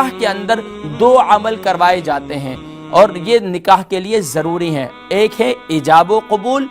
نکاح کے اندر دو عمل کروائے جاتے ہیں اور یہ نکاح کے لیے ضروری ہیں. ایک ہے ایجاب و قبول،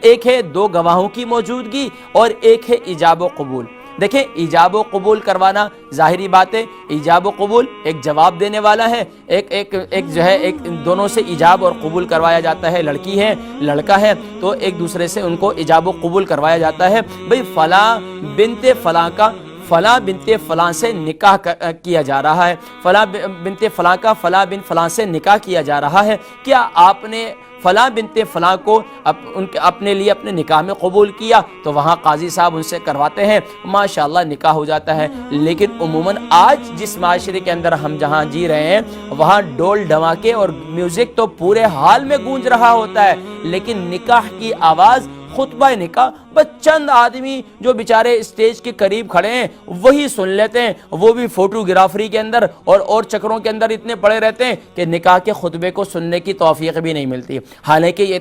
ایک ہے دو گواہوں کی موجودگی، اور ایک ہے ایجاب و قبول. دیکھیں ایجاب و قبول کروانا ظاہری بات ہے، ایجاب و قبول ایک جواب دینے والا ہے، ایک جو ہے ایک دونوں سے ایجاب اور قبول کروایا جاتا ہے. لڑکی ہے لڑکا ہے تو ایک دوسرے سے ان کو ایجاب و قبول کروایا جاتا ہے. بھئی فلاں بنت فلاں کا فلاں بنت فلاں سے نکاح کیا جا رہا ہے، فلاں بنت فلاں کا فلاں بن فلاں سے نکاح کیا جا رہا ہے. کیا آپ نے فلاں بنت فلاں کو اپنے لیے اپنے نکاح میں قبول کیا؟ تو وہاں قاضی صاحب ان سے کرواتے ہیں، ماشاءاللہ نکاح ہو جاتا ہے. لیکن عموماً آج جس معاشرے کے اندر ہم جہاں جی رہے ہیں وہاں ڈول ڈھماکے اور میوزک تو پورے حال میں گونج رہا ہوتا ہے، لیکن نکاح کی آواز، خطبہ نکاح بس چند آدمی جو بیچارے اسٹیج کے قریب کھڑے ہیں وہی سن لیتے ہیں، وہ بھی فوٹوگرافری کے اندر اور چکروں کے اندر اتنے پڑے رہتے ہیں کہ نکاح کے خطبے کو سننے کی توفیق بھی نہیں ملتی. حالانکہ یہ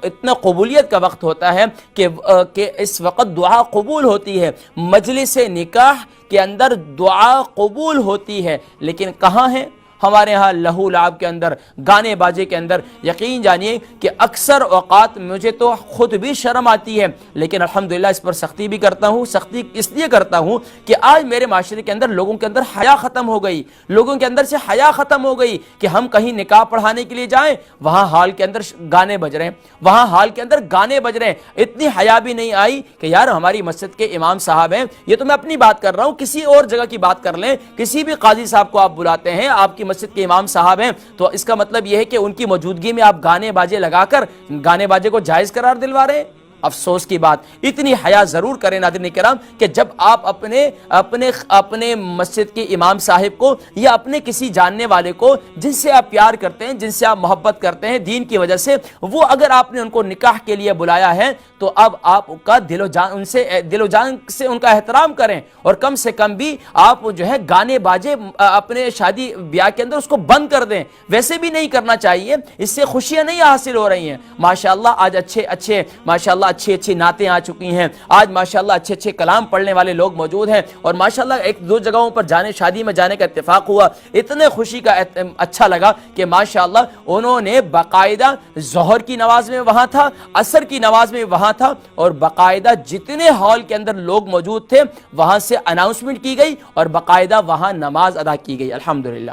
اتنا قبولیت کا وقت ہوتا ہے کہ اس وقت دعا قبول ہوتی ہے، مجلس نکاح کے اندر دعا قبول ہوتی ہے. لیکن کہاں ہے ہمارے ہاں لہو لعب کے اندر، گانے باجے کے اندر. یقین جانیے کہ اکثر اوقات مجھے تو خود بھی شرم آتی ہے، لیکن الحمدللہ اس پر سختی بھی کرتا ہوں. سختی اس لیے کرتا ہوں کہ آج میرے معاشرے کے اندر لوگوں کے اندر حیا ختم ہو گئی، لوگوں کے اندر سے حیا ختم ہو گئی کہ ہم کہیں نکاح پڑھانے کے لیے جائیں وہاں ہال کے اندر گانے بج رہے ہیں، وہاں ہال کے اندر گانے بج رہے ہیں. اتنی حیا بھی نہیں آئی کہ یار ہماری مسجد کے امام صاحب ہیں، یہ تو میں اپنی بات کر رہا ہوں، کسی اور جگہ کی بات کر لیں، کسی بھی قاضی صاحب کو آپ بلاتے ہیں، آپ کی مسجد کے امام صاحب ہیں، تو اس کا مطلب یہ ہے کہ ان کی موجودگی میں آپ گانے باجے لگا کر گانے باجے کو جائز قرار دلوا رہے ہیں. افسوس کی بات. اتنی حیا ضرور کریں ناظرین کرام کہ جب آپ اپنے مسجد کے امام صاحب کو یا اپنے کسی جاننے والے کو جن سے آپ پیار کرتے ہیں، جن سے آپ محبت کرتے ہیں دین کی وجہ سے، وہ اگر آپ نے ان کو نکاح کے لیے بلایا ہے تو اب آپ کا دل و جان سے ان کا احترام کریں، اور کم سے کم بھی آپ جو ہے گانے باجے اپنے شادی بیاہ کے اندر اس کو بند کر دیں. ویسے بھی نہیں کرنا چاہیے، اس سے خوشیاں نہیں حاصل ہو رہی ہیں. ماشاءاللہ آج اچھے ماشاءاللہ اچھی نعتیں آ چکی ہیں، آج ماشاءاللہ اچھے کلام پڑھنے والے لوگ موجود ہیں، اور ماشاءاللہ ایک دو جگہوں پر شادی میں جانے کا اتفاق ہوا. اتنے خوشی کا اچھا لگا کہ ماشاءاللہ انہوں نے باقاعدہ ظہر کی نماز میں وہاں تھا، عصر کی نماز میں وہاں تھا، اور باقاعدہ جتنے ہال کے اندر لوگ موجود تھے وہاں سے اناؤنسمنٹ کی گئی اور باقاعدہ وہاں نماز ادا کی گئی. الحمدللہ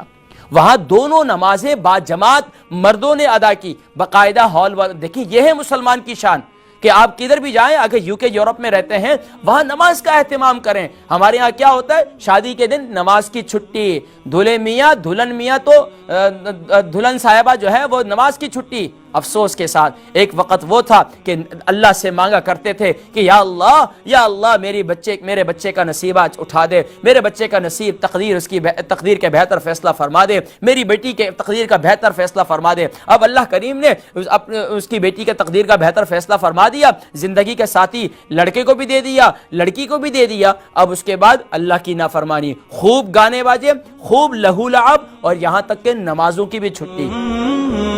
وہاں دونوں نمازیں با جماعت مردوں نے ادا کی باقاعدہ ہال. دیکھیں یہ ہے مسلمان کی شان کہ آپ کدھر بھی جائیں، اگر UK یورپ میں رہتے ہیں وہاں نماز کا اہتمام کریں. ہمارے ہاں کیا ہوتا ہے، شادی کے دن نماز کی چھٹی، دلہن میاں تو دلہن صاحبہ جو ہے وہ نماز کی چھٹی. افسوس کے ساتھ ایک وقت وہ تھا کہ اللہ سے مانگا کرتے تھے کہ یا اللہ میرے بچے کا نصیب آج اٹھا دے، میرے بچے کا نصیب تقدیر کے بہتر فیصلہ فرما دے، میری بیٹی کے تقدیر کا بہتر فیصلہ فرما دے. اب اللہ کریم نے اس کی بیٹی کے تقدیر کا بہتر فیصلہ فرما دیا، زندگی کے ساتھی لڑکے کو بھی دے دیا، لڑکی کو بھی دے دیا. اب اس کے بعد اللہ کی نافرمانی، خوب گانے باجے، خوب لہو لعب، اور یہاں تک کہ نمازوں کی بھی چھٹی.